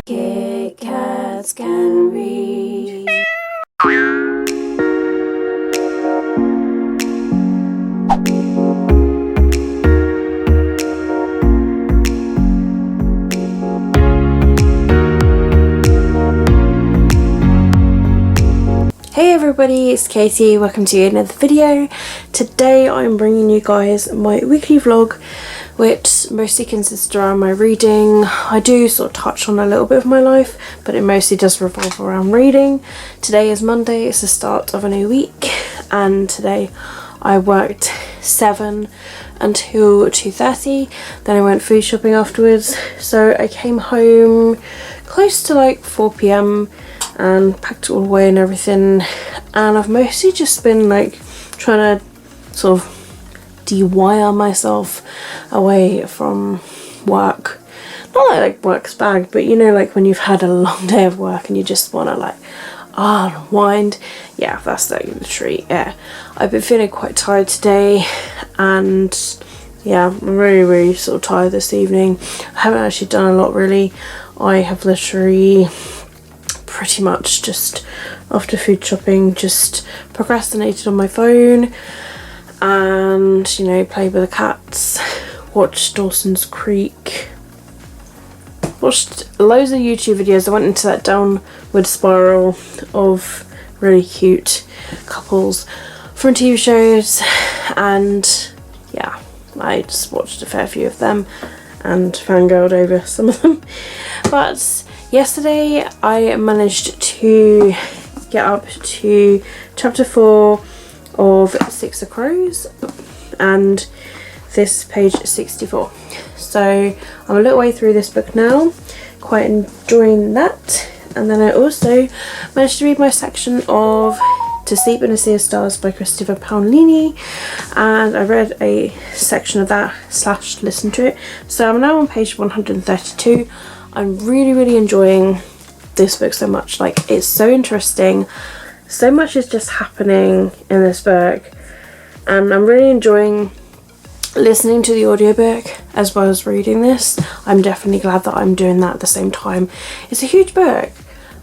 Kitkatscanread. Hey everybody, it's Katie. Welcome to another video. Today I'm bringing you guys my weekly vlog, which mostly consists around my reading. I do sort of touch on a little bit of my life, but it mostly does revolve around reading. Today is Monday, it's the start of a new week, and today I worked 7 until 2:30. Then I went food shopping afterwards, so I came home close to like 4 p.m. and packed it all away and everything, and I've mostly just been like trying to sort of de-wire myself away from work. Not like work's bad, but you know, like when you've had a long day of work and you just want to like unwind. Yeah, that's like literally it. I've been feeling quite tired today, and yeah, I'm really sort of tired this evening. I haven't actually done a lot really. I have literally pretty much just after food shopping just procrastinated on my phone and, you know, played with the cats, watched Dawson's Creek, watched loads of YouTube videos. I went into that downward spiral of really cute couples from TV shows, and yeah, I just watched a fair few of them and fangirled over some of them. But yesterday I managed to get up to chapter 4 of 6 of Crows, and this is page 64. So I'm a little way through this book now, quite enjoying that. And then I also managed to read my section of To Sleep in a Sea of Stars by Christopher Paolini, and I read a section of that / listened to it. So I'm now on page 132. I'm really enjoying this book so much. Like, it's so interesting. So much is just happening in this book, and I'm really enjoying listening to the audiobook as well as reading this. I'm definitely glad that I'm doing that at the same time. It's a huge book,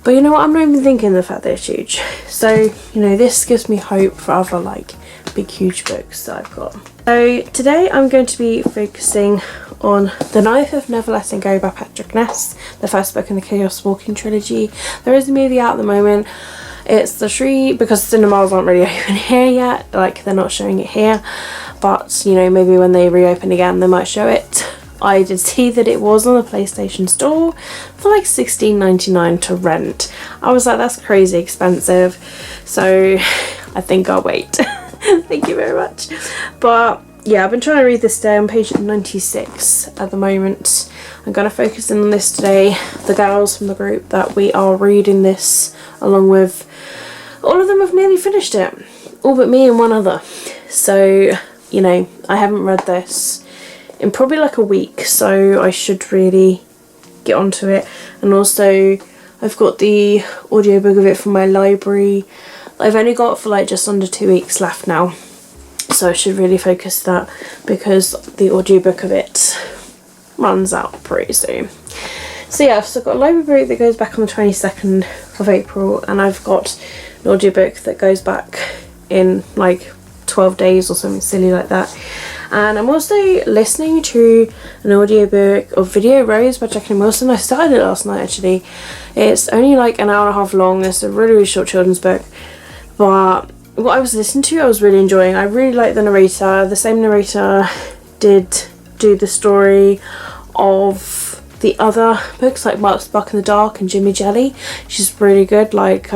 but you know what, I'm not even thinking the fact that it's huge. So, you know, this gives me hope for other like big huge books that I've got. So today I'm going to be focusing on The Knife of Never Letting Go by Patrick Ness, the first book in the Chaos Walking trilogy. There is a movie out at the moment. It's the Tree, because cinemas aren't really open here yet, like they're not showing it here, but you know, maybe when they reopen again they might show it. I did see that it was on the PlayStation Store for like $16.99 to rent. I was like, that's crazy expensive, so I think I'll wait. Thank you very much. But yeah, I've been trying to read this today on page 96 at the moment. I'm going to focus in on this today. The girls from the group that we are reading this along with, all of them have nearly finished it, all but me and one other. So, you know, I haven't read this in probably like a week, so I should really get onto it. And also I've got the audiobook of it from my library. I've only got for like just under 2 weeks left now, so I should really focus that because the audiobook of it runs out pretty soon. So yeah, so I've got a library book that goes back on the 22nd of April, and I've got an audiobook that goes back in like 12 days or something silly like that. And I'm also listening to an audiobook of Video Rose by Jacqueline Wilson. I started it last night actually. It's only like an hour and a half long. It's a really short children's book, but what I was listening to I was really enjoying. I really like the narrator. The same narrator did do the story of the other books like Mark Spark in the Dark and Jimmy Jelly. She's really good, like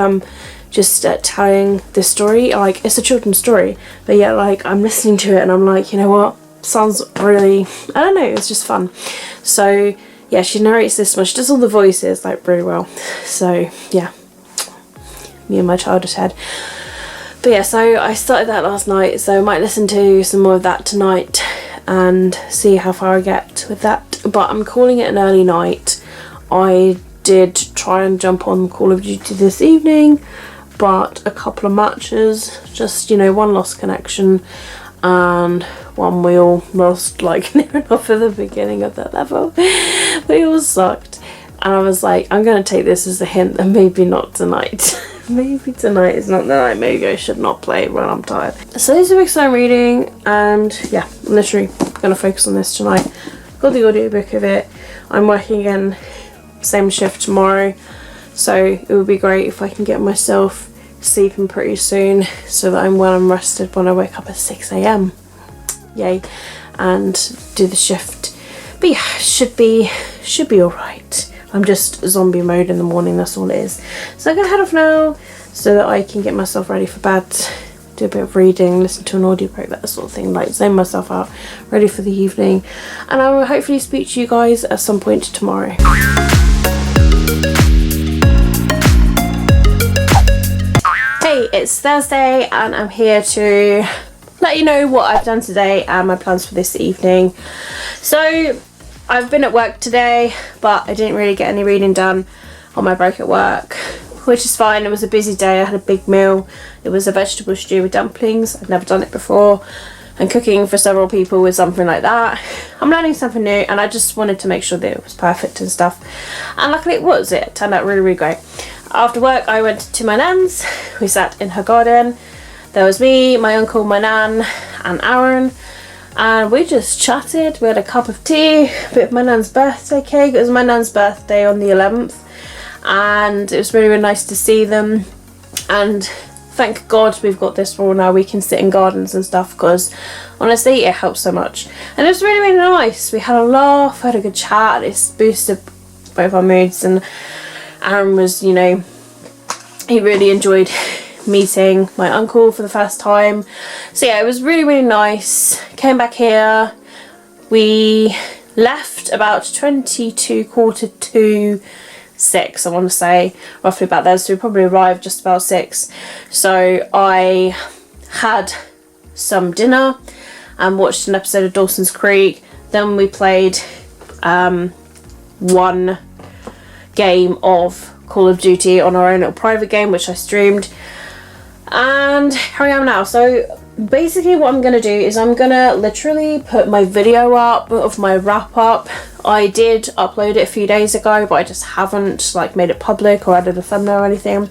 just telling this story. Like, it's a children's story, but yeah, like I'm listening to it and I'm like, you know what, sounds really, I don't know, it's just fun. So yeah, she narrates this one. She does all the voices like really well. So yeah, me and my childish head. But yeah, so I started that last night, so I might listen to some more of that tonight and see how far I get with that. But I'm calling it an early night. I did try and jump on Call of Duty this evening, but a couple of matches, just, you know, one lost connection and one wheel lost like near enough at the beginning of that level. We all sucked. And I was like, I'm going to take this as a hint that maybe not tonight. Maybe tonight is not the night. Maybe I should not play when I'm tired. So these are books I'm reading, and yeah, I'm literally going to focus on this tonight. Got the audiobook of it. I'm working again, same shift tomorrow. So it would be great if I can get myself sleeping pretty soon so that I'm rested when I wake up at 6 AM. Yay. And do the shift. But yeah, should be alright. I'm just zombie mode in the morning, that's all it is. So I'm gonna head off now so that I can get myself ready for bed, do a bit of reading, listen to an audiobook, that sort of thing, like zone myself out, ready for the evening. And I will hopefully speak to you guys at some point tomorrow. Hey, it's Thursday and I'm here to let you know what I've done today and my plans for this evening. So I've been at work today, but I didn't really get any reading done on my break at work, which is fine. It was a busy day. I had a big meal. It was a vegetable stew with dumplings. I've never done it before, and cooking for several people with something like that. I'm learning something new, and I just wanted to make sure that it was perfect and stuff. And luckily it was. It turned out really, really great. After work, I went to my nan's. We sat in her garden. There was me, my uncle, my nan, and Aaron. And we just chatted. We had a cup of tea, a bit of my nan's birthday cake. It was my nan's birthday on the 11th, and it was really, really nice to see them. And thank God we've got this rule now. We can sit in gardens and stuff, because honestly it helps so much. And it was really, really nice. We had a laugh, had a good chat. It's boosted both our moods, and Aaron was, you know, he really enjoyed meeting my uncle for the first time. So yeah, it was really, really nice. Came back here. We left about 6:45, I want to say, roughly about there. So we probably arrived just about 6. So I had some dinner and watched an episode of Dawson's Creek. Then we played one game of Call of Duty on our own little private game, which I streamed. And here I am now. So basically what I'm going to do is I'm going to literally put my video up of my wrap up. I did upload it a few days ago, but I just haven't like made it public or added a thumbnail or anything.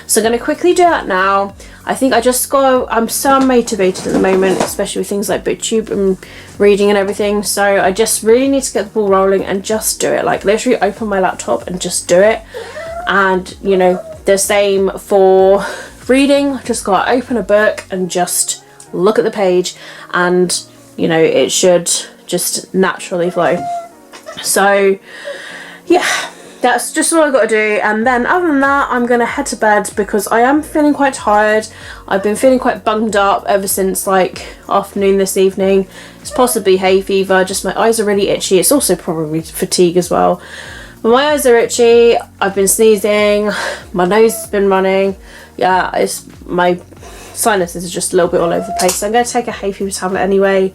So I'm going to quickly do that now. I think I'm so motivated at the moment, especially with things like BookTube and reading and everything. So I just really need to get the ball rolling and just do it. Like literally open my laptop and just do it. And you know, the same for reading. Just gotta open a book and just look at the page, and you know, it should just naturally flow. So yeah, that's just all I gotta do. And then other than that, I'm gonna head to bed because I am feeling quite tired. I've been feeling quite bunged up ever since like afternoon this evening. It's possibly hay fever, just my eyes are really itchy. It's also probably fatigue as well. But my eyes are itchy, I've been sneezing, my nose has been running. Yeah, my sinuses are just a little bit all over the place. So I'm going to take a hay fever tablet anyway,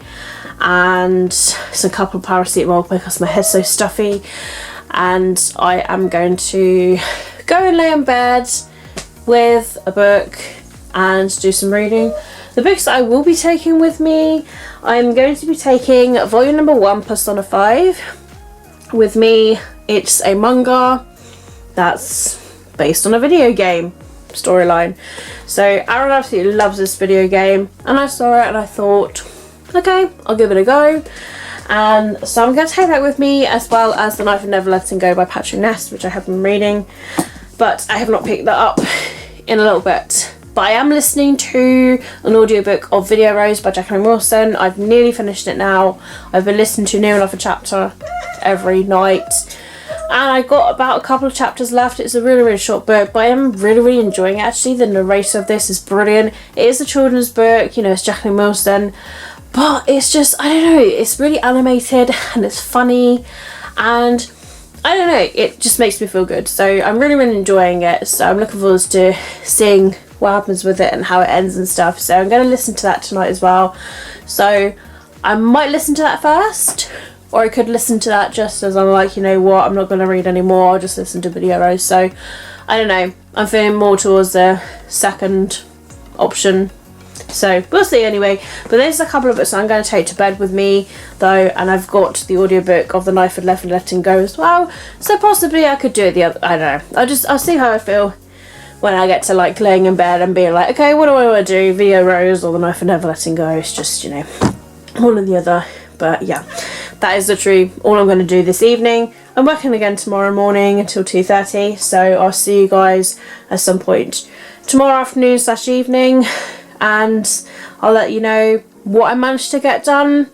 and some couple of paracetamol because my head's so stuffy. And I am going to go and lay in bed with a book and do some reading. The books that I will be taking with me, I'm going to be taking volume number 1, Persona 5 with me. It's a manga that's based on a video game storyline. So Aaron absolutely loves this video game, and I saw it and I thought, okay, I'll give it a go. And so I'm going to take that with me, as well as The Knife of Never Letting Go by Patrick Ness, which I have been reading, but I have not picked that up in a little bit. But I am listening to an audiobook of Video Rose by Jacqueline Wilson. I've nearly finished it now. I've been listening to near enough a chapter every night, and I got about a couple of chapters left. It's a really, really short book, but I am really, really enjoying it actually. The narrator of this is brilliant. It is a children's book, you know, it's Jacqueline Wilson, but it's just, I don't know, it's really animated and it's funny, and I don't know, it just makes me feel good. So I'm really, really enjoying it. So I'm looking forward to seeing what happens with it and how it ends and stuff. So I'm going to listen to that tonight as well. So I might listen to that first, or I could listen to that just as I'm like, you know what, I'm not going to read anymore, I'll just listen to Video Rose. So I don't know, I'm feeling more towards the second option. So we'll see anyway. But there's a couple of books I'm going to take to bed with me though, and I've got the audiobook of The Knife and Left and Letting Go as well. So possibly I could do the other. I don't know. I'll see how I feel when I get to like laying in bed and being like, okay, what do I want to do? Video Rose or The Knife and Never Letting Go. It's just, you know, one or the other. But yeah, that is literally all I'm going to do this evening. I'm working again tomorrow morning until 2:30, so I'll see you guys at some point tomorrow afternoon / evening, and I'll let you know what I managed to get done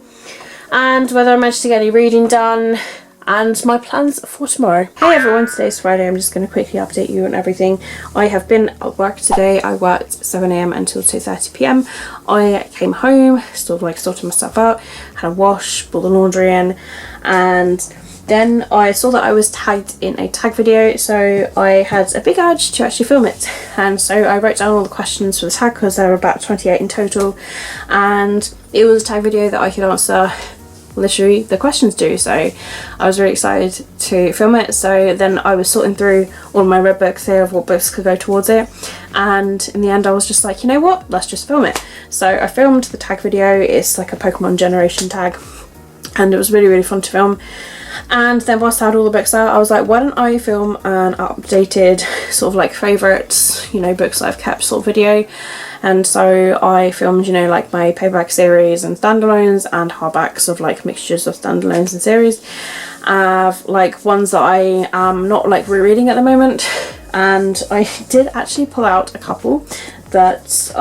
and whether I managed to get any reading done and my plans for tomorrow. Hey everyone, today's Friday. I'm just going to quickly update you on everything. I have been at work today. I worked 7 AM until 2:30 PM. I came home, sorted myself out, had a wash, brought the laundry in, and then I saw that I was tagged in a tag video, so I had a big urge to actually film it. And so I wrote down all the questions for the tag, because there were about 28 in total, and it was a tag video that I could answer literally the questions to, so I was really excited to film it. So then I was sorting through all my red books here of what books could go towards it, and in the end I was just like, you know what, let's just film it. So I filmed the tag video. It's like a Pokemon generation tag, and it was really, really fun to film. And then whilst I had all the books out, I was like, why don't I film an updated sort of like favourites, you know, books that I've kept sort of video. And so I filmed, you know, like my paperback series and standalones and hardbacks of like mixtures of standalones and series. Like ones that I am not like rereading at the moment. And I did actually pull out a couple that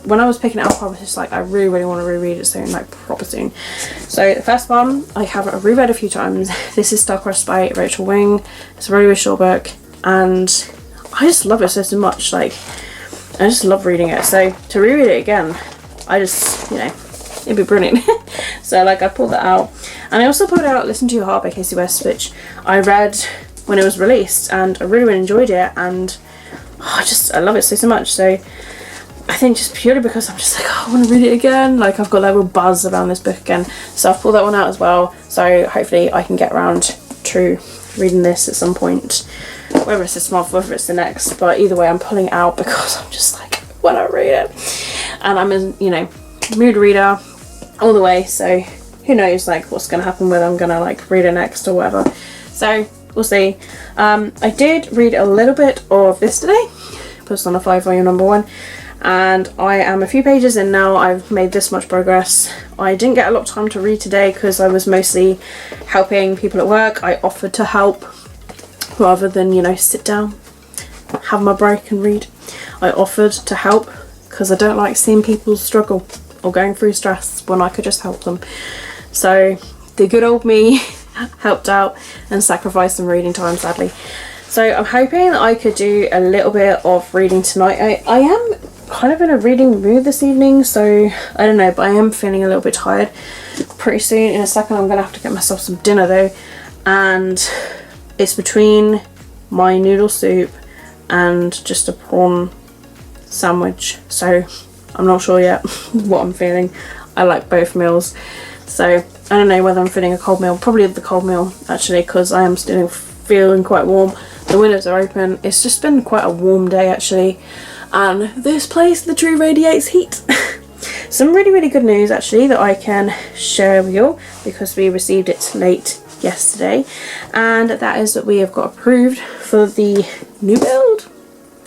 when I was picking it up, I was just like, I really, really want to reread it soon, like proper soon. So the first one I have reread a few times. This is Star-Crossed by Rachel Wing. It's a really, really short book, and I just love it so much. Like, I just love reading it. So to reread it again, I just, you know, it'd be brilliant. So like I pulled that out, and I also pulled out Listen to Your Heart by Casey West, which I read when it was released, and I really, really enjoyed it, and I love it so much. So I think just purely because I'm just like, oh, I want to read it again, like I've got that real buzz around this book again, so I've pulled that one out as well. So hopefully I can get around to reading this at some point, whether it's this month, whether it's the next, but either way I'm pulling it out because I'm just like, when I read it, and I'm a, you know, mood reader all the way, so who knows like what's going to happen, whether I'm going to like read it next or whatever. So we'll see. I did read a little bit of this today, Persona 5 Volume Number 1, and I am a few pages in now. I've made this much progress. I didn't get a lot of time to read today because I was mostly helping people at work. I offered to help rather than, you know, sit down, have my break and read. I offered to help because I don't like seeing people struggle or going through stress when I could just help them. So the good old me helped out and sacrificed some reading time, sadly. So I'm hoping that I could do a little bit of reading tonight. I am kind of in a reading mood this evening, so I don't know, but I am feeling a little bit tired. Pretty soon, in a second, I'm gonna have to get myself some dinner though, and it's between my noodle soup and just a prawn sandwich, so I'm not sure yet what I'm feeling. I like both meals, so I don't know whether I'm feeling a cold meal. Probably the cold meal actually, because I am still feeling quite warm. The windows are open. It's just been quite a warm day actually, and this place literally radiates heat. Some really, really good news actually that I can share with you, because we received it late yesterday, and that is that we have got approved for the new build.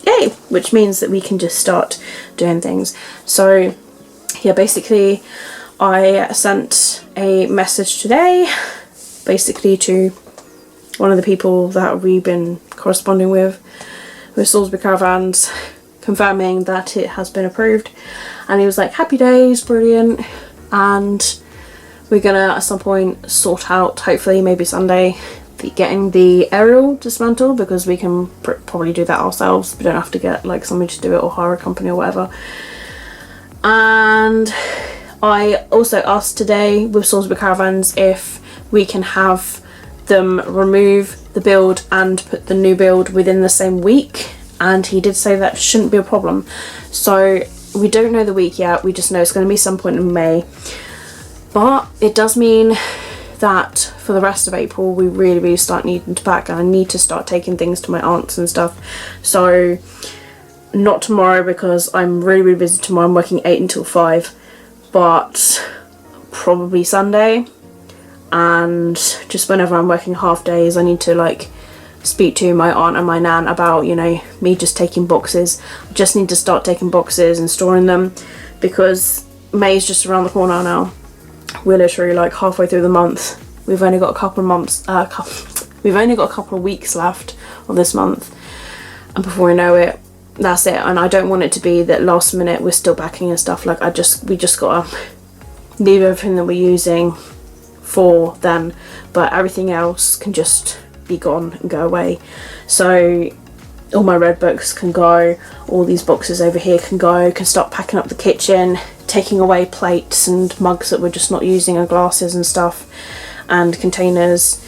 Yay! Which means that we can just start doing things. So yeah, basically I sent a message today basically to one of the people that we've been corresponding with Salisbury Caravans, confirming that it has been approved, and he was like, happy days, brilliant, and we're gonna at some point sort out, hopefully maybe Sunday, getting the aerial dismantled, because we can probably do that ourselves. We don't have to get like somebody to do it or hire a company or whatever. And I also asked today with Salisbury Caravans if we can have them remove the build and put the new build within the same week, and he did say that shouldn't be a problem. So we don't know the week yet, we just know it's going to be some point in May, but it does mean that for the rest of April we really start needing to pack, and I need to start taking things to my aunts and stuff. So not tomorrow because I'm really busy tomorrow. I'm working 8 until 5, but probably Sunday. And just whenever I'm working half days, I need to like speak to my aunt and my nan about, you know, me just taking boxes. I just need to start taking boxes and storing them, because May's just around the corner now. We're literally like halfway through the month. We've only got a couple of months, we've only got a couple of weeks left of this month, and before we know it, that's it. And I don't want it to be that last minute we're still packing and stuff. Like we just gotta leave everything that we're using for then, but everything else can just be gone and go away. So all my red books can go, all these boxes over here can go, can start packing up the kitchen, taking away plates and mugs that we're just not using, and glasses and stuff, and containers.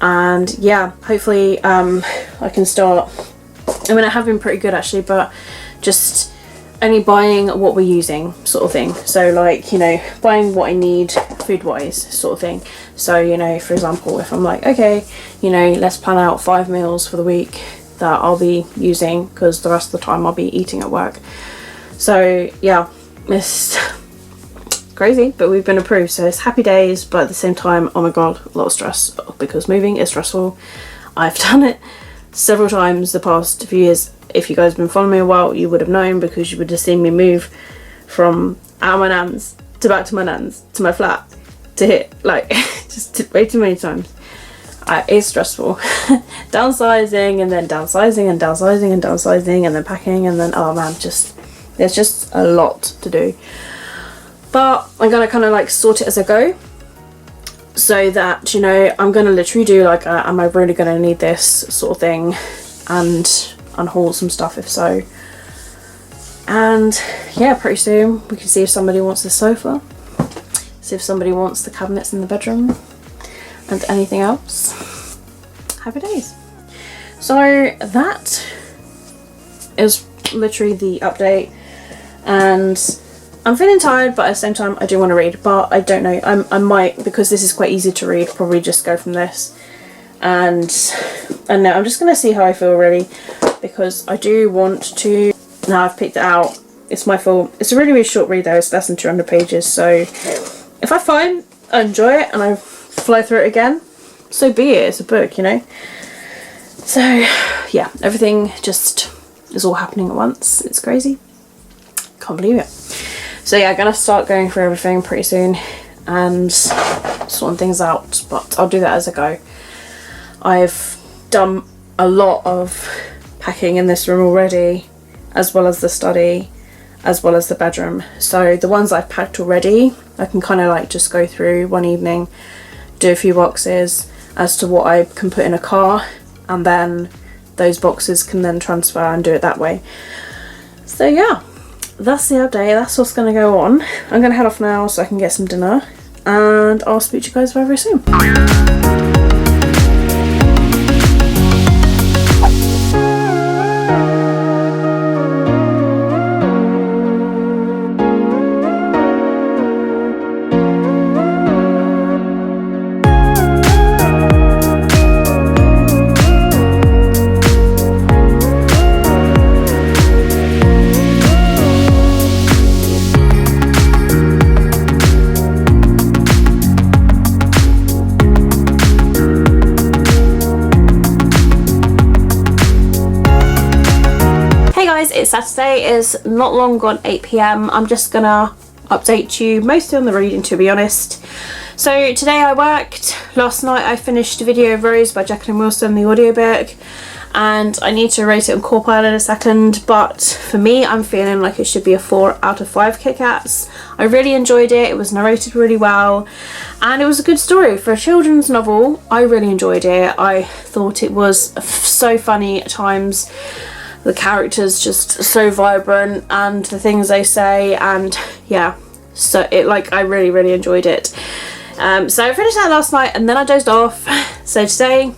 And yeah, hopefully I can start. I mean, I have been pretty good actually, but just only buying what we're using sort of thing. So like, you know, buying what I need food wise sort of thing. So, you know, for example, if I'm like, okay, you know, let's plan out 5 meals for the week that I'll be using, because the rest of the time I'll be eating at work. So yeah, it's crazy, but we've been approved, so it's happy days, but at the same time, oh my god, a lot of stress, because moving is stressful. I've done it several times the past few years. If you guys have been following me a while, you would have known, because you would have seen me move from out of my nan's to back to my nan's to my flat to here, like just way too many times. It's stressful. Downsizing and then downsizing and downsizing and downsizing and then packing, and then oh man, there's just a lot to do. But I'm gonna kind of like sort it as I go, so that, you know, I'm gonna literally do like am I really gonna need this sort of thing, and unhaul some stuff if so. And yeah, pretty soon we can see if somebody wants the sofa, see if somebody wants the cabinets in the bedroom, and anything else. Happy days. So that is literally the update, and I'm feeling tired, but at the same time I do want to read, but I don't know, I might, because this is quite easy to read, probably just go from this. And no, I'm just going to see how I feel really, because I do want to. Now I've picked it out, it's my fault. It's a really short read though, it's less than 200 pages, so if I find I enjoy it and I fly through it again, so be it, it's a book, you know. So yeah, everything just is all happening at once. It's crazy, can't believe it. So yeah, I'm gonna start going through everything pretty soon and sorting things out, but I'll do that as I go. I've done a lot of packing in this room already, as well as the study, as well as the bedroom. So the ones I've packed already, I can kind of like just go through one evening, do a few boxes as to what I can put in a car, and then those boxes can then transfer and do it that way. So yeah, that's the update, that's what's going to go on. I'm going to head off now so I can get some dinner, and I'll speak to you guys very, very soon. It's Saturday, it's not long gone 8 PM. I'm just gonna update you mostly on the reading, to be honest. So today I worked. Last night I finished Video of Rose by Jacqueline Wilson, the audiobook, and I need to rate it on Copilot in a second, but for me I'm feeling like it should be a 4 out of 5 Kit Kats. I really enjoyed it, it was narrated really well, and it was a good story. For a children's novel, I really enjoyed it. I thought it was so funny at times. The characters just so vibrant, and the things they say, and yeah, so it, like, I really enjoyed it. So I finished that last night and then I dozed off. So today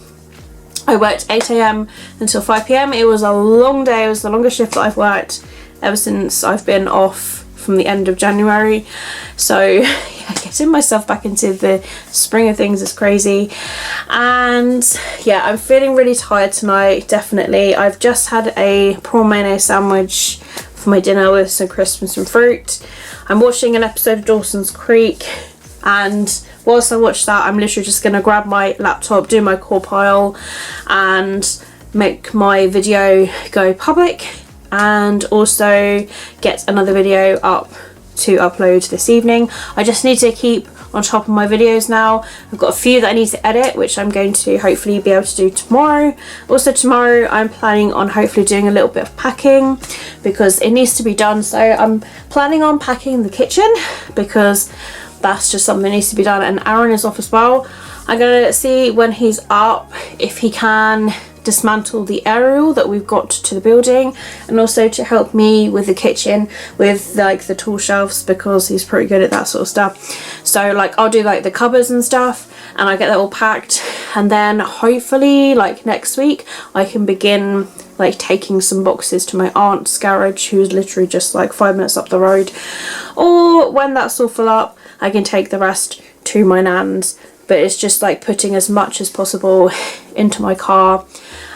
I worked 8 AM until 5 PM. It was a long day, it was the longest shift that I've worked ever since I've been off from the end of January. So yeah, getting myself back into the spring of things is crazy. And yeah, I'm feeling really tired tonight, definitely. I've just had a prawn mayonnaise sandwich for my dinner with some crisps and some fruit. I'm watching an episode of Dawson's Creek, and whilst I watch that, I'm literally just going to grab my laptop, do my core pile, and make my video go public, and also get another video up to upload this evening. I just need to keep on top of my videos now. I've got a few that I need to edit, which I'm going to hopefully be able to do tomorrow. Also tomorrow I'm planning on hopefully doing a little bit of packing, because it needs to be done. So I'm planning on packing the kitchen, because that's just something that needs to be done. And Aaron is off as well. I'm gonna see when he's up if he can dismantle the aerial that we've got to the building, and also to help me with the kitchen with like the tool shelves, because he's pretty good at that sort of stuff. So like I'll do like the cupboards and stuff, and I get that all packed, and then hopefully like next week I can begin like taking some boxes to my aunt's garage, who's literally just like 5 minutes up the road, or when that's all full up I can take the rest to my nan's. But it's just like putting as much as possible into my car,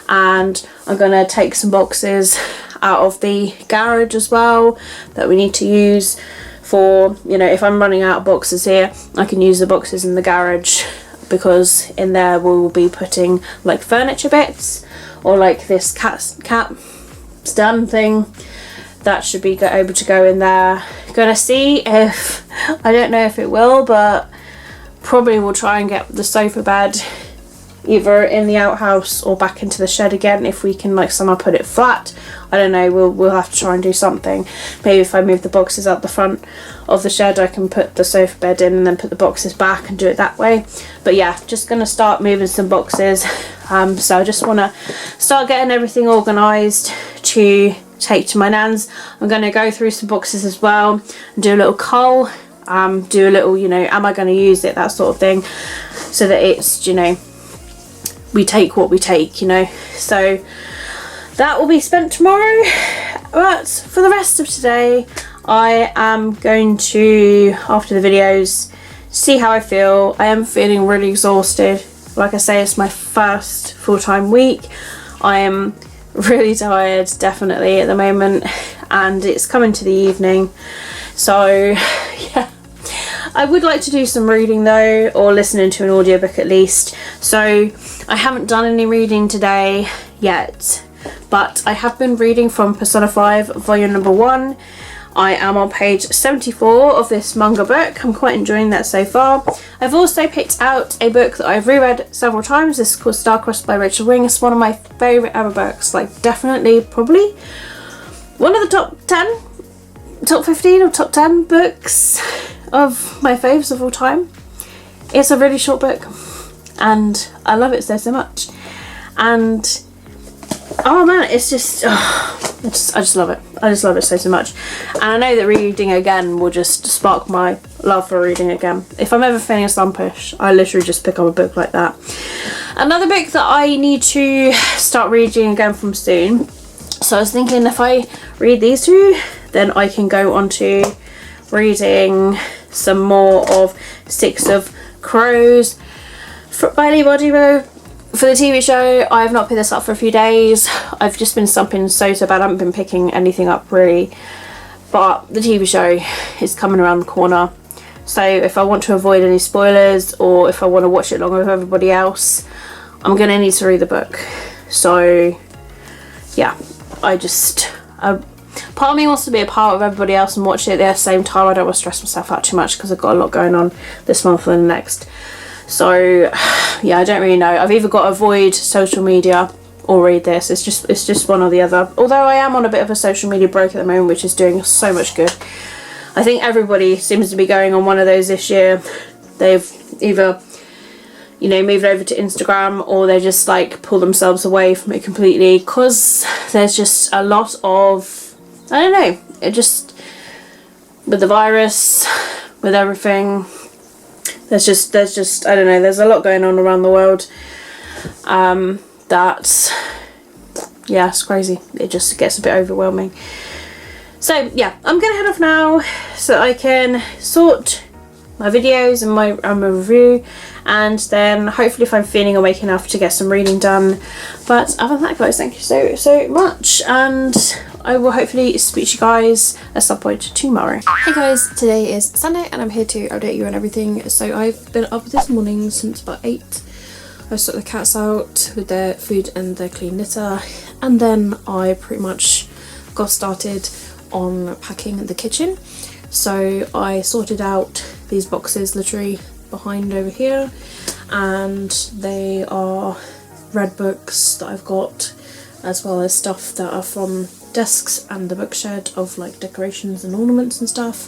and I'm gonna take some boxes out of the garage as well that we need to use for, you know, if I'm running out of boxes here, I can use the boxes in the garage, because in there we will be putting like furniture bits, or like this cat stand thing that should be able to go in there. Gonna see if, I don't know if it will, but probably will try and get the sofa bed either in the outhouse or back into the shed again, if we can like somehow put it flat. I don't know, we'll have to try and do something. Maybe if I move the boxes up the front of the shed, I can put the sofa bed in and then put the boxes back and do it that way. But yeah, just gonna start moving some boxes. So I just want to start getting everything organised to take to my nan's. I'm going to go through some boxes as well and do a little cull, do a little, you know, am I going to use it, that sort of thing, so that it's, you know, we take what we take, you know. So that will be spent tomorrow. But for the rest of today, I am going to, after the videos, see how I feel. I am feeling really exhausted. Like I say, it's my first full-time week. I am really tired, definitely, at the moment, and it's coming to the evening. So yeah, I would like to do some reading though, or listening to an audiobook at least. So I haven't done any reading today yet, but I have been reading from Persona 5 volume number 1. I am on page 74 of this manga book. I'm quite enjoying that so far. I've also picked out a book that I've reread several times. This is called Star-Crossed by Rachel Wing. It's one of my favourite ever books. Like, definitely, probably one of the top 10, top 15 or top 10 books of my faves of all time. It's a really short book, and I love it so much. And oh man, it's just, I just love it. I just love it so much. And I know that reading again will just spark my love for reading again. If I'm ever feeling slumpish, I literally just pick up a book like that. Another book that I need to start reading again from soon. So I was thinking, if I read these two, then I can go on to reading some more of Six of Crows by Lee Bodirow. For the TV show, I have not picked this up for a few days. I've just been stumping so bad. I haven't been picking anything up really. But the TV show is coming around the corner. So if I want to avoid any spoilers, or if I want to watch it along with everybody else, I'm going to need to read the book. So yeah, part of me wants to be a part of everybody else and watch it at the same time. I don't want to stress myself out too much, because I've got a lot going on this month and the next. So yeah, I don't really know. I've either got to avoid social media or read this. It's just one or the other. Although I am on a bit of a social media break at the moment, which is doing so much good. I think everybody seems to be going on one of those this year. They've either, you know, moved over to Instagram, or they just like pull themselves away from it completely, because there's just a lot of, I don't know, it just, with the virus, with everything, there's just I don't know, there's a lot going on around the world, that, yeah, it's crazy. It just gets a bit overwhelming. So yeah, I'm gonna head off now so I can sort my videos and my review, and then hopefully if I'm feeling awake enough to get some reading done. But other than that, guys, thank you so much, and I will hopefully speak to you guys at some point tomorrow. Hey guys, today is Sunday and I'm here to update you on everything. So I've been up this morning since about 8. I sorted the cats out with their food and their clean litter, and then I pretty much got started on packing the kitchen. So I sorted out these boxes literally behind over here, and they are read books that I've got, as well as stuff that are from desks and the bookshed of like decorations and ornaments and stuff.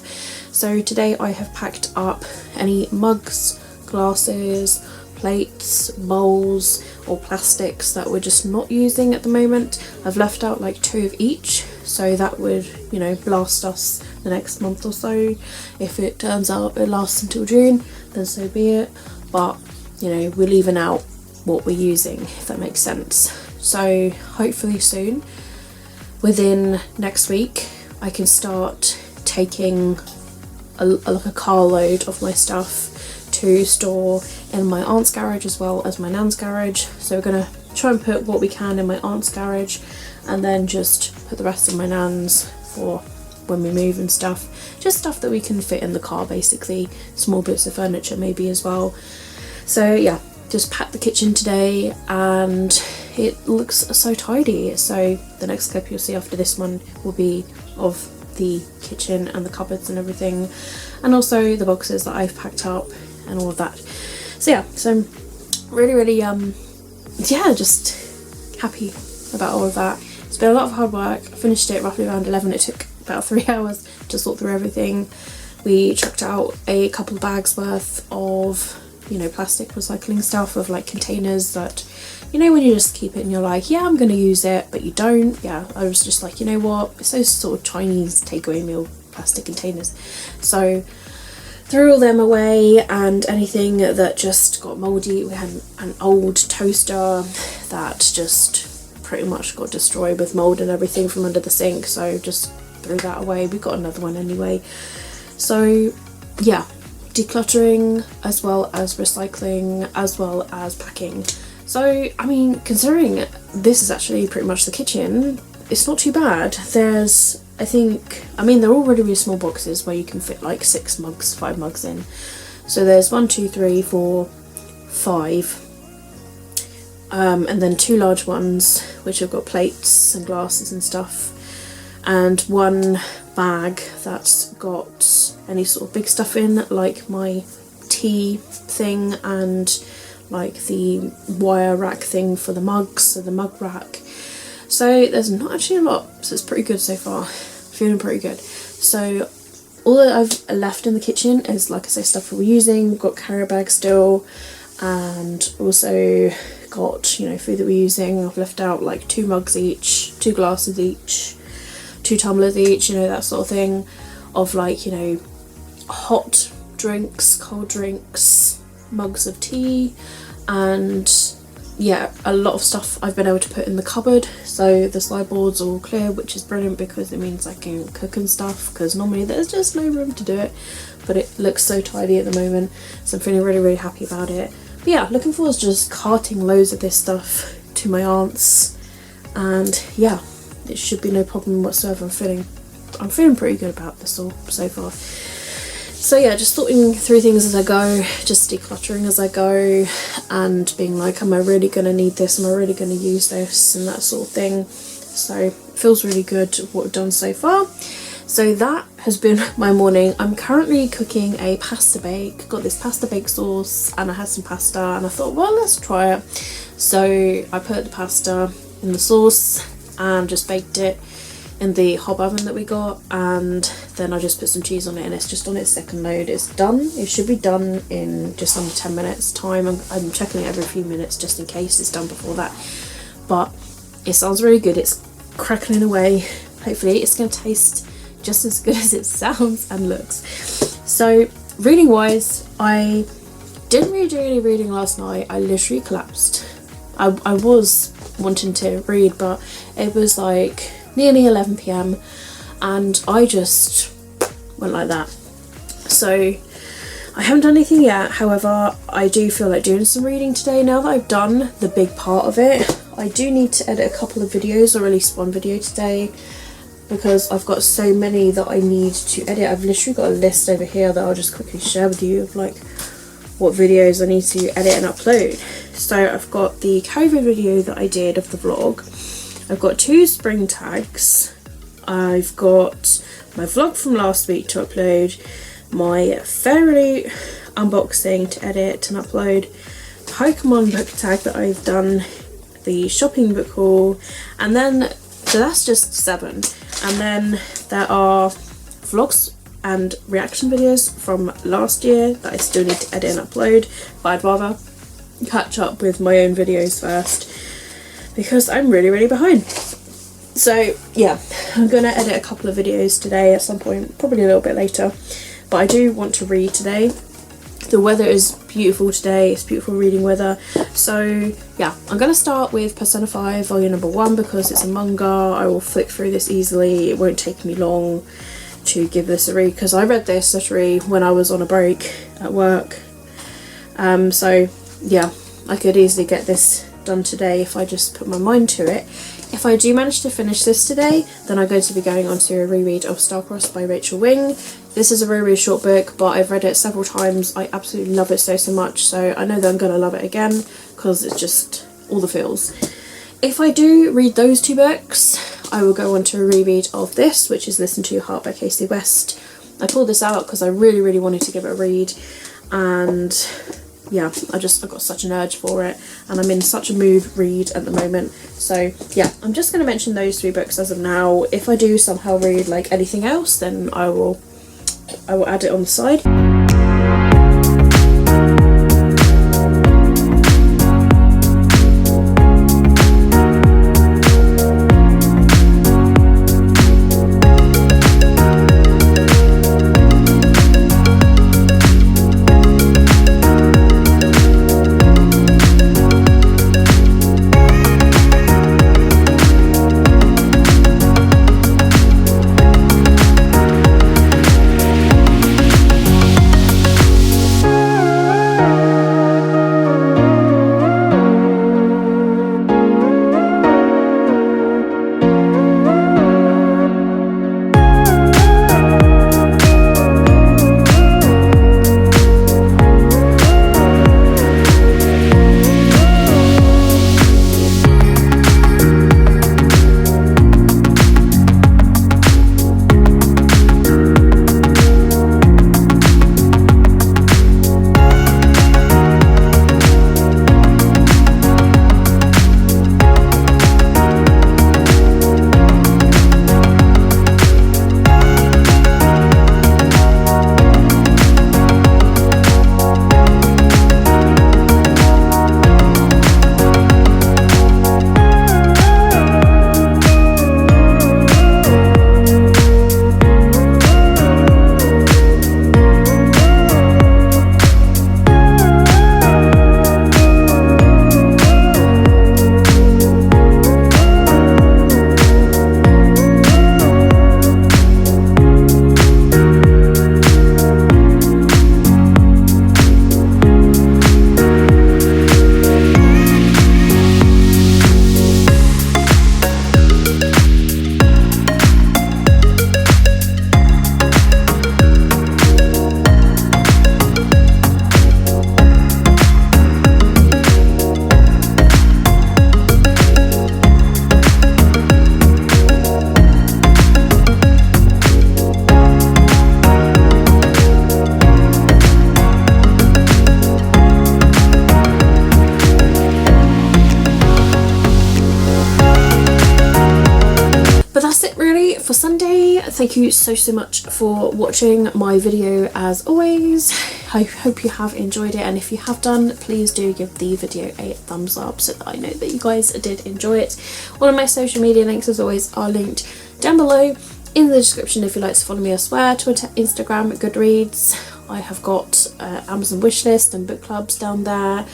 So today I have packed up any mugs, glasses, plates, bowls or plastics that we're just not using at the moment. I've left out like 2 of each, so that would, you know, last us the next month or so. If it turns out it lasts until June, then so be it, but you know, we're leaving out what we're using, if that makes sense. So hopefully soon, within next week, I can start taking like a carload of my stuff to store in my aunt's garage as well as my nan's garage. So we're gonna try and put what we can in my aunt's garage, and then just put the rest in my nan's for when we move and stuff. Just stuff that we can fit in the car basically, small bits of furniture maybe as well. So yeah, just packed the kitchen today and it looks so tidy. So the next clip you'll see after this one will be of the kitchen and the cupboards and everything, and also the boxes that I've packed up and all of that. So yeah, so I'm really yeah, just happy about all of that. It's been a lot of hard work. I finished it roughly around 11. It took about 3 hours to sort through everything. We chucked out a couple of bags worth of, you know, plastic recycling stuff, of like containers that, you know, when you just keep it and you're like, yeah, I'm gonna use it, but you don't. Yeah, I was just like, you know what, it's those sort of Chinese takeaway meal plastic containers. So threw all them away, and anything that just got mouldy. We had an old toaster that just pretty much got destroyed with mould and everything from under the sink, so just threw that away. We got another one anyway. So yeah, decluttering as well as recycling as well as packing. So I mean, considering this is actually pretty much the kitchen, it's not too bad. There's, I think, I mean, they're all really small boxes where you can fit like 6 mugs, 5 mugs in. So there's 1, 2, 3, 4, 5, and then 2 large ones which have got plates and glasses and stuff, and 1 bag that's got any sort of big stuff in, like my tea thing and like the wire rack thing for the mugs, so the mug rack. So there's not actually a lot, so it's pretty good so far. Feeling pretty good. So all that I've left in the kitchen is, like I say, stuff that we're using. We've got carrier bags still, and also got, you know, food that we're using. I've left out like 2 mugs each, 2 glasses each, 2 tumblers each, you know, that sort of thing, of like, you know, hot drinks, cold drinks, mugs of tea, and yeah, a lot of stuff I've been able to put in the cupboard. So the sideboard's all clear, which is brilliant because it means I can cook and stuff, because normally there's just no room to do it, but it looks so tidy at the moment, so I'm feeling really happy about it. But yeah, looking forward to just carting loads of this stuff to my aunt's, and yeah, it should be no problem whatsoever. I'm feeling pretty good about this all so far. So yeah, just sorting through things as I go, just decluttering as I go, and being like, am I really going to need this? Am I really going to use this? And that sort of thing. So it feels really good what we've done so far. So that has been my morning. I'm currently cooking a pasta bake. Got this pasta bake sauce, and I had some pasta, and I thought, well, let's try it. So I put the pasta in the sauce and just baked it in the hob oven that we got, and then I just put some cheese on it, and it's just on its second load. It's done. It should be done in just under 10 minutes time. I'm checking it every few minutes just in case it's done before that, but it sounds really good. It's crackling away. Hopefully it's going to taste just as good as it sounds and looks. So reading wise, I didn't really do any reading last night. I literally collapsed. I was wanting to read, but it was like nearly 11 p.m. and I just went like that. So I haven't done anything yet, however I do feel like doing some reading today. Now that I've done the big part of it, I do need to edit a couple of videos, or release one video today, because I've got so many that I need to edit. I've literally got a list over here that I'll just quickly share with you of like what videos I need to edit and upload. So I've got the COVID video that I did of the vlog, I've got 2 spring tags, I've got my vlog from last week to upload, my Fairy unboxing to edit and upload, Pokemon book tag that I've done, the shopping book haul, and then, so that's just 7. And then there are vlogs and reaction videos from last year that I still need to edit and upload, but I'd rather catch up with my own videos first because I'm really behind. So yeah, I'm gonna edit a couple of videos today at some point, probably a little bit later, but I do want to read today. The weather is beautiful today, it's beautiful reading weather. So yeah, I'm going to start with Persona 5 volume number 1 because it's a manga. I will flick through this easily, it won't take me long to give this a read because I read this literally when I was on a break at work. So yeah, I could easily get this done today if I just put my mind to it. If I do manage to finish this today, then I'm going to be going on to a reread of Starcrossed by Rachel Wing. This is a really short book, but I've read it several times. I absolutely love it so much, so I know that I'm going to love it again because it's just all the feels. If I do read those 2 books, I will go on to a reread of this, which is Listen to Your Heart by Casey West. I pulled this out because I really wanted to give it a read, and yeah, I've got such an urge for it, and I'm in such a mood read at the moment. So yeah, I'm just going to mention those 3 books as of now. If I do somehow read like anything else, then I will add it on the side. For Sunday, thank you so much for watching my video as always. I hope you have enjoyed it, and if you have done, please do give the video a thumbs up so that I know that you guys did enjoy it. All of my social media links as always are linked down below in the description if you'd like to follow me elsewhere: Twitter, Instagram, Goodreads. I have got Amazon wishlist and book clubs down there,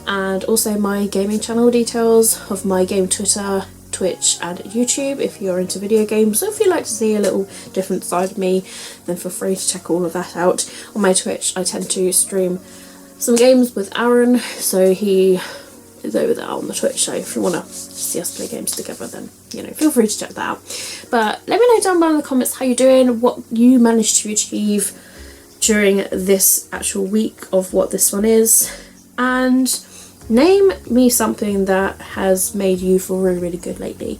and also my gaming channel details of my game Twitter, Twitch and YouTube if you're into video games. So if you'd like to see a little different side of me, then feel free to check all of that out. On my Twitch I tend to stream some games with Aaron, so he is over there on the Twitch, so if you want to see us play games together, then you know, feel free to check that out. But let me know down below in the comments how you're doing, what you managed to achieve during this actual week of what this one is, and name me something that has made you feel really, really good lately,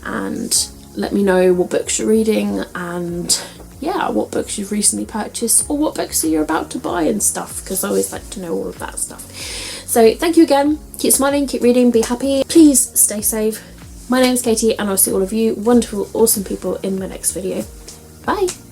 and let me know what books you're reading, and yeah, what books you've recently purchased, or what books you're about to buy and stuff, because I always like to know all of that stuff. So thank you again, keep smiling, keep reading, be happy, please stay safe. My name is Katie and I'll see all of you wonderful, awesome people in my next video. Bye!